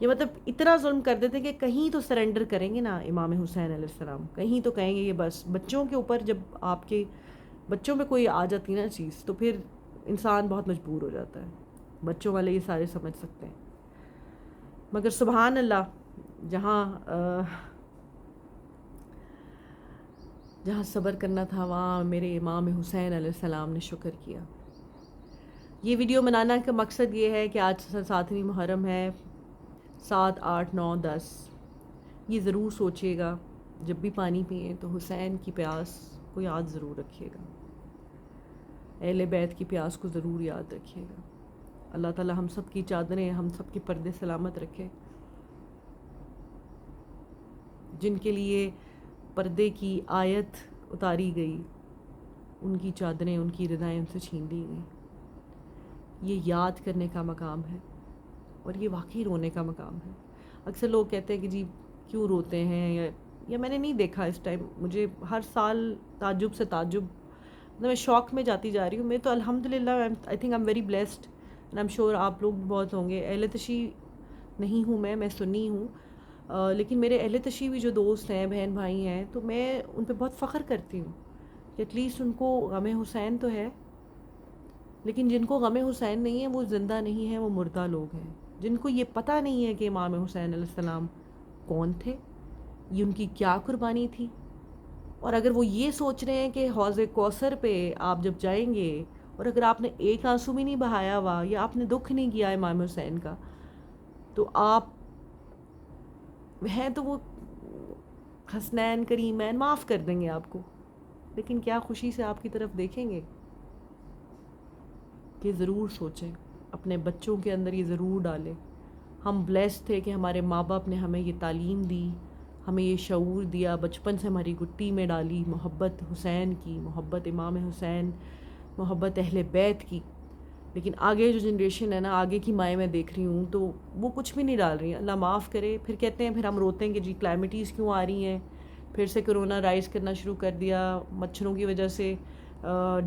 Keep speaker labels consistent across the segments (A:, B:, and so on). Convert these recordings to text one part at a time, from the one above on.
A: یہ مطلب اتنا ظلم کر دیتے کہ کہیں تو سرنڈر کریں گے نا امام حسین علیہ السلام، کہیں تو کہیں گے کہ بس بچوں کے اوپر جب آپ کے بچوں پہ کوئی آ جاتی نا چیز تو پھر انسان بہت مجبور ہو جاتا ہے، بچوں والے یہ سارے سمجھ سکتے ہیں۔ مگر سبحان اللہ، جہاں جہاں صبر کرنا تھا وہاں میرے امام حسین علیہ السلام نے شکر کیا۔ یہ ویڈیو بنانا کا مقصد یہ ہے کہ آج 7ویں محرم ہے، 7، 8، 9، 10، یہ ضرور سوچیے گا جب بھی پانی پئیں تو حسین کی پیاس کو یاد ضرور رکھیے گا، اہل بیت کی پیاس کو ضرور یاد رکھیے گا۔ اللہ تعالی ہم سب کی چادریں، ہم سب کے پردے سلامت رکھے۔ جن کے لیے پردے کی آیت اتاری گئی ان کی چادریں، ان کی ردائیں ان سے چھین لی گئیں۔ یہ یاد کرنے کا مقام ہے اور یہ واقعی رونے کا مقام ہے۔ اکثر لوگ کہتے ہیں کہ جی کیوں روتے ہیں، یا میں نے نہیں دیکھا اس ٹائم، مجھے ہر سال تعجب سے تعجب، میں شوق میں جاتی جا رہی ہوں۔ میں تو الحمدللہ I think I am very blessed and I am sure آپ لوگ بہت ہوں گے۔ اہل تشیع نہیں ہوں میں سنی ہوں، لیکن میرے اہل تشیع بھی جو دوست ہیں، بہن بھائی ہیں، تو میں ان پہ بہت فخر کرتی ہوں کہ ایٹ لیسٹ ان کو غم حسین تو ہے۔ لیکن جن کو غم حسین نہیں ہے وہ زندہ نہیں ہیں، وہ مردہ لوگ ہیں، جن کو یہ پتہ نہیں ہے کہ امام حسین علیہ السلام کون تھے، یہ ان کی کیا قربانی تھی۔ اور اگر وہ یہ سوچ رہے ہیں کہ حوض کوثر پہ آپ جب جائیں گے اور اگر آپ نے ایک آنسو بھی نہیں بہایا ہوا یا آپ نے دکھ نہیں کیا امام حسین کا، تو آپ ہیں تو وہ حسنین کریمین معاف کر دیں گے آپ کو، لیکن کیا خوشی سے آپ کی طرف دیکھیں گے؟ کہ ضرور سوچیں، اپنے بچوں کے اندر یہ ضرور ڈالیں۔ ہم بلیسڈ تھے کہ ہمارے ماں باپ نے ہمیں یہ تعلیم دی، ہمیں یہ شعور دیا، بچپن سے ہماری گٹی میں ڈالی محبت حسین کی، محبت امام حسین، محبت اہل بیت کی۔ لیکن آگے جو جنریشن ہے نا، آگے کی مائیں میں دیکھ رہی ہوں تو وہ کچھ بھی نہیں ڈال رہی ہیں، اللہ معاف کرے۔ پھر کہتے ہیں، پھر ہم روتے ہیں کہ جی کلائمیٹیز کیوں آ رہی ہیں، پھر سے کرونا رائز کرنا شروع کر دیا، مچھروں کی وجہ سے،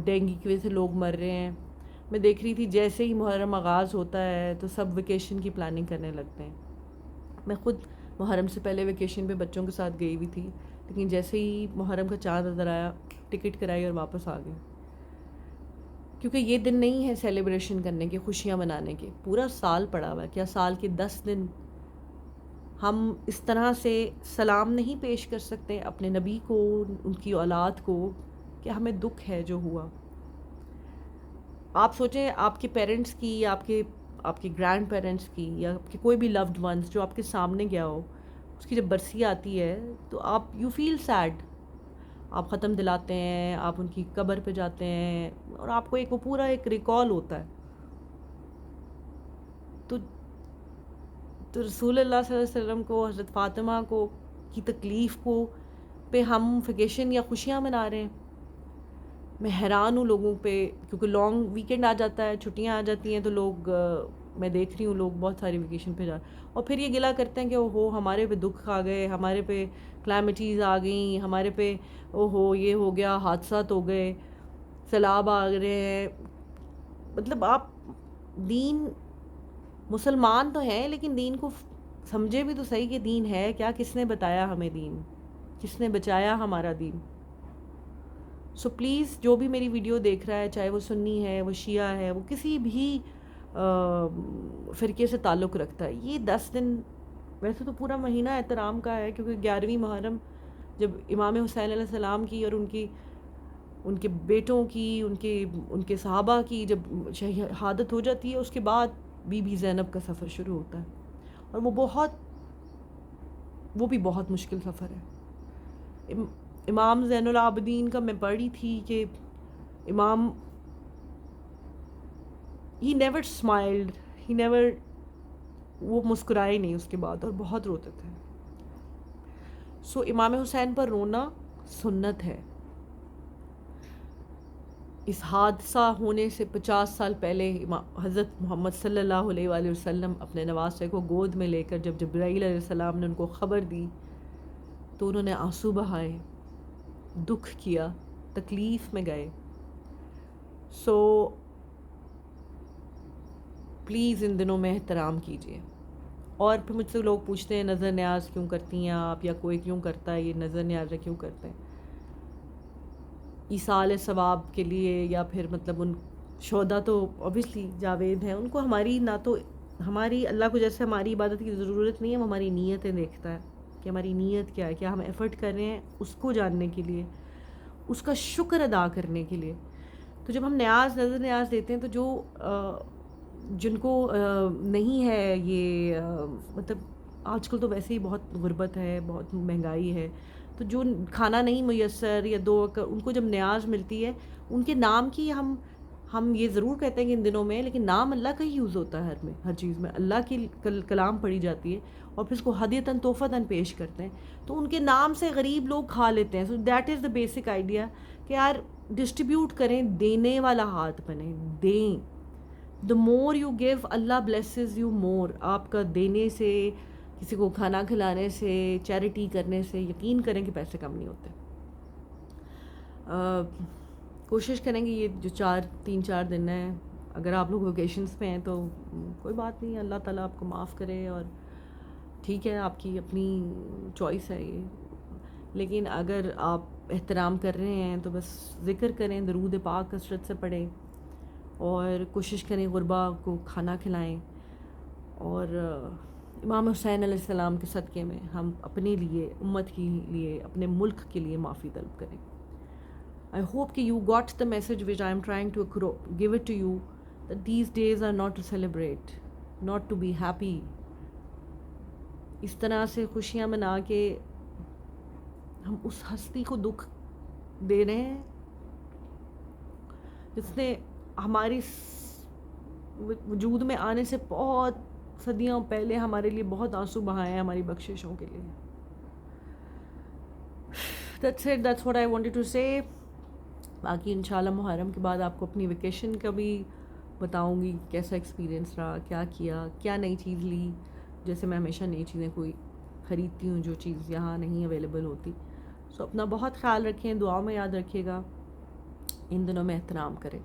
A: ڈینگی کی وجہ سے لوگ مر رہے ہیں۔ میں دیکھ رہی تھی جیسے ہی محرم آغاز ہوتا ہے تو سب ویکیشن کی پلاننگ کرنے لگتے ہیں۔ میں خود محرم سے پہلے ویکیشن پہ بچوں کے ساتھ گئی ہوئی تھی، لیکن جیسے ہی محرم کا چاند نظر آیا ٹکٹ کرائی اور واپس آ گئے، کیونکہ یہ دن نہیں ہے سیلیبریشن کرنے کے، خوشیاں منانے کے۔ پورا سال پڑا ہوا ہے، کیا سال کے 10 دن ہم اس طرح سے سلام نہیں پیش کر سکتے اپنے نبی کو، ان کی اولاد کو، کہ ہمیں دکھ ہے جو ہوا۔ آپ سوچیں آپ کے پیرنٹس کی یا آپ کے گرینڈ پیرنٹس کی یا آپ کے کوئی بھی لوڈ ونس جو آپ کے سامنے گیا ہو، اس کی جب برسی آتی ہے تو آپ یو فیل سیڈ، آپ ختم دلاتے ہیں، آپ ان کی قبر پہ جاتے ہیں اور آپ کو وہ پورا ایک ریکال ہوتا ہے۔ تو رسول اللہ صلی اللہ علیہ وسلم کو، حضرت فاطمہ کو کی تکلیف کو پہ ہم ویکیشن یا خوشیاں منا رہے ہیں۔ میں حیران ہوں لوگوں پہ، کیونکہ لانگ ویکینڈ آ جاتا ہے، چھٹیاں آ جاتی ہیں تو لوگ، میں دیکھ رہی ہوں لوگ بہت ساری ویکیشن پہ جا رہے ہیں اور پھر یہ گلا کرتے ہیں کہ او ہو ہمارے پہ دکھ آ گئے، ہمارے پہ کلائمیٹیز آ گئیں، ہمارے پہ او ہو یہ ہو گیا، حادثات ہو گئے، سیلاب آ رہے ہیں۔ مطلب آپ دین، مسلمان تو ہیں لیکن دین کو سمجھے بھی تو صحیح کہ دین ہے کیا، کس نے بتایا ہمیں دین، کس نے بچایا ہمارا دین۔ سو پلیز جو بھی میری ویڈیو دیکھ رہا ہے، چاہے وہ سنی ہے، وہ شیعہ ہے، وہ کسی بھی فرقے سے تعلق رکھتا ہے، یہ 10 دن ویسے تو پورا مہینہ احترام کا ہے، کیونکہ 11ویں محرم جب امام حسین علیہ السلام کی اور ان کے بیٹوں کی، ان کے صحابہ کی جب شہادت ہو جاتی ہے، اس کے بعد بی بی زینب کا سفر شروع ہوتا ہے، اور وہ بھی بہت مشکل سفر ہے۔ امام زین العابدین کا میں پڑھی تھی کہ امام he never smiled, he never, وہ مسکرائے نہیں اس کے بعد، اور بہت روتے تھے۔ سو امام حسین پر رونا سنت ہے۔ اس حادثہ ہونے سے 50 سال پہلے حضرت محمد صلی اللہ علیہ وآلہ وسلم اپنے نواسے کو گود میں لے کر جب جبرائیل علیہ السلام نے ان کو خبر دی تو انہوں نے آنسو بہائے، دکھ کیا، تکلیف میں گئے۔ سو پلیز ان دنوں میں احترام کیجیے اور پھر مجھ سے لوگ پوچھتے ہیں نظر نیاز کیوں کرتی ہیں آپ، یا کوئی کیوں کرتا ہے یہ نظر نیازیں کیوں کرتے ہیں؟ ایصال ثواب کے لیے، یا پھر مطلب ان شہدا تو اوبیسلی جاوید ہیں، ان کو ہماری نہ تو ہماری اللہ کو جیسے ہماری عبادت کی ضرورت نہیں ہے، وہ ہماری نیتیں دیکھتا ہے کہ ہماری نیت کیا ہے، کیا ہم ایفرٹ کر رہے ہیں اس کو جاننے کے لیے، اس کا شکر ادا کرنے کے لیے۔ تو جب ہم نیاز نظر نیاز دیتے ہیں تو جو جن کو نہیں ہے یہ مطلب آج کل تو ویسے ہی بہت غربت ہے، بہت مہنگائی ہے، تو جو کھانا نہیں میسر یا دو وقت ان کو جب نیاز ملتی ہے، ان کے نام کی ہم یہ ضرور کہتے ہیں کہ ان دنوں میں، لیکن نام اللہ کا ہی یوز ہوتا ہے ہر چیز میں، اللہ کی کلام پڑھی جاتی ہے اور پھر اس کو ہدیتاً تحفتاً پیش کرتے ہیں، تو ان کے نام سے غریب لوگ کھا لیتے ہیں۔ So that is the basic idea کہ یار ڈسٹریبیوٹ کریں، دینے والا ہاتھ بنیں، دیں۔ the more you give Allah blesses you more۔ آپ کا دینے سے، کسی کو کھانا کھلانے سے، چیریٹی کرنے سے، یقین کریں کہ پیسے کم نہیں ہوتے۔ کوشش کریں گے یہ جو 3-4 دن ہیں، اگر آپ لوگ ویکیشنز پہ ہیں تو کوئی بات نہیں، اللہ تعالیٰ آپ کو معاف کرے، اور ٹھیک ہے آپ کی اپنی چوائس ہے یہ، لیکن اگر آپ احترام کر رہے ہیں تو بس ذکر کریں، درود پاک کثرت سے پڑھیں، اور کوشش کریں غربا کو کھانا کھلائیں، اور امام حسین علیہ السلام کے صدقے میں ہم اپنے لیے، امت کے لیے، اپنے ملک کے لیے معافی طلب کریں۔ I hope کہ you got the message which I am trying to give it to you, that these days are not to celebrate, not to be happy۔ اس طرح سے خوشیاں منا کے ہم اس ہستی کو دکھ دے رہے ہیں جس نے ہماری وجود میں آنے سے بہت صدیوں پہلے ہمارے لیے بہت آنسو بہائے ہیں ہماری بخششوں کے لیے۔ That's it, that's what I wanted to say۔ باقی انشاءاللہ محرم کے بعد آپ کو اپنی ویکیشن کا بھی بتاؤں گی، کیسا ایکسپیرینس رہا، کیا کیا، کیا نئی چیز لی، جیسے میں ہمیشہ نئی چیزیں کوئی خریدتی ہوں جو چیز یہاں نہیں اویلیبل ہوتی۔ سو اپنا بہت خیال رکھیں، دعاؤں میں یاد رکھیے گا، ان دنوں میں احترام کریں۔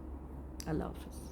A: اللہ حافظ۔